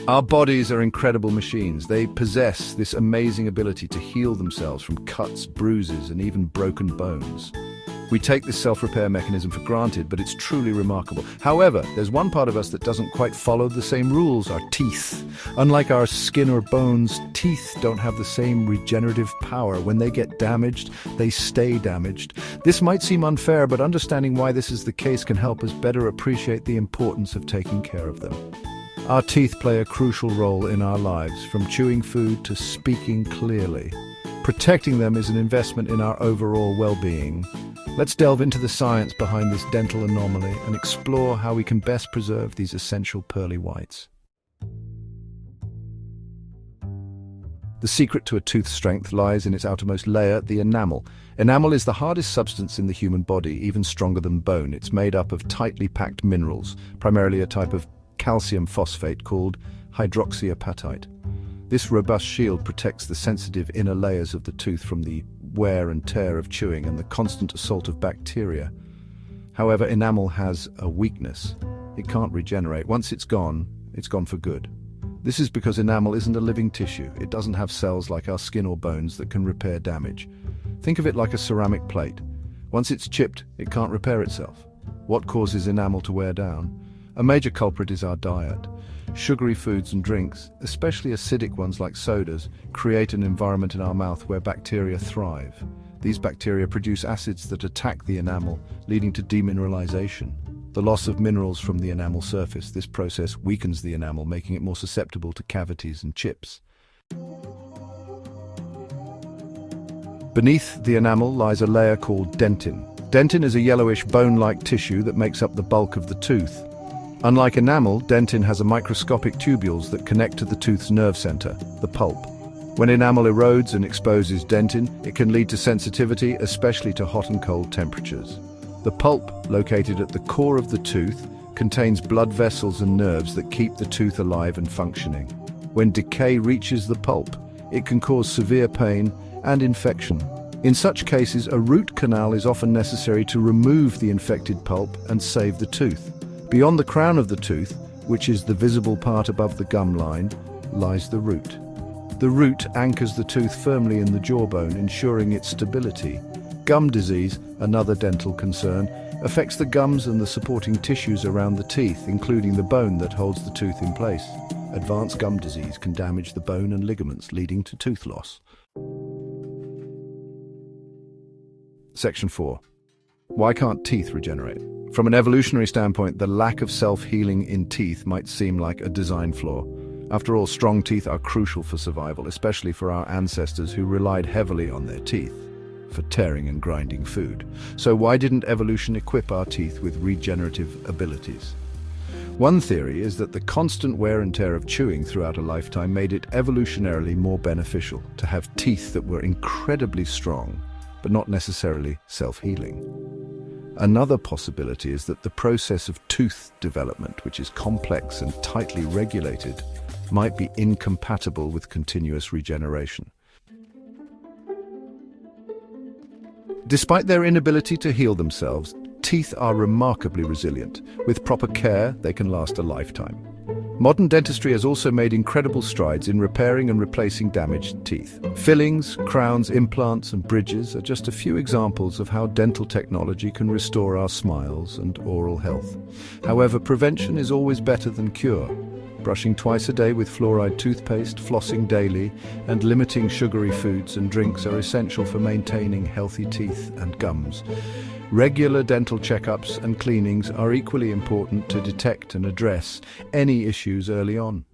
Our bodies are incredible machines. They possess this amazing ability to heal themselves from cuts, bruises, and even broken bones. We take this self-repair mechanism for granted, but it's truly remarkable. However, there's one part of us that doesn't quite follow the same rules: our teeth. Unlike our skin or bones, teeth don't have the same regenerative power. When they get damaged, they stay damaged. This might seem unfair, but understanding why this is the case can help us better appreciate the importance of taking care of them. Our teeth play a crucial role in our lives, from chewing food to speaking clearly. Protecting them is an investment in our overall well-being. Let's delve into the science behind this dental anomaly and explore how we can best preserve these essential pearly whites. The secret to a tooth's strength lies in its outermost layer, the enamel. Enamel is the hardest substance in the human body, even stronger than bone. It's made up of tightly packed minerals, primarily a type of calcium phosphate called hydroxyapatite. This robust shield protects the sensitive inner layers of the tooth from the wear and tear of chewing and the constant assault of bacteria. However, enamel has a weakness. It can't regenerate. Once it's gone for good. This is because enamel isn't a living tissue. It doesn't have cells like our skin or bones that can repair damage. Think of it like a ceramic plate. Once it's chipped, it can't repair itself. What causes enamel to wear down? A major culprit is our diet. Sugary foods and drinks, especially acidic ones like sodas, create an environment in our mouth where bacteria thrive. These bacteria produce acids that attack the enamel, leading to demineralization. The loss of minerals from the enamel surface. This process weakens the enamel, making it more susceptible to cavities and chips. Beneath the enamel lies a layer called dentin. Dentin is a yellowish bone-like tissue that makes up the bulk of the tooth. Unlike enamel, dentin has a microscopic tubules that connect to the tooth's nerve center, the pulp. When enamel erodes and exposes dentin, it can lead to sensitivity, especially to hot and cold temperatures. The pulp, located at the core of the tooth, contains blood vessels and nerves that keep the tooth alive and functioning. When decay reaches the pulp, it can cause severe pain and infection. In such cases, a root canal is often necessary to remove the infected pulp and save the tooth. Beyond the crown of the tooth, which is the visible part above the gum line, lies the root. The root anchors the tooth firmly in the jawbone, ensuring its stability. Gum disease, another dental concern, affects the gums and the supporting tissues around the teeth, including the bone that holds the tooth in place. Advanced gum disease can damage the bone and ligaments, leading to tooth loss. Section 4. Why can't teeth regenerate? From an evolutionary standpoint, the lack of self-healing in teeth might seem like a design flaw. After all, strong teeth are crucial for survival, especially for our ancestors who relied heavily on their teeth for tearing and grinding food. So why didn't evolution equip our teeth with regenerative abilities? One theory is that the constant wear and tear of chewing throughout a lifetime made it evolutionarily more beneficial to have teeth that were incredibly strong, but not necessarily self-healing. Another possibility is that the process of tooth development, which is complex and tightly regulated, might be incompatible with continuous regeneration. Despite their inability to heal themselves, teeth are remarkably resilient. With proper care, they can last a lifetime. Modern dentistry has also made incredible strides in repairing and replacing damaged teeth. Fillings, crowns, implants, and bridges are just a few examples of how dental technology can restore our smiles and oral health. However, prevention is always better than cure. Brushing twice a day with fluoride toothpaste, flossing daily, and limiting sugary foods and drinks are essential for maintaining healthy teeth and gums. Regular dental checkups and cleanings are equally important to detect and address any issues early on.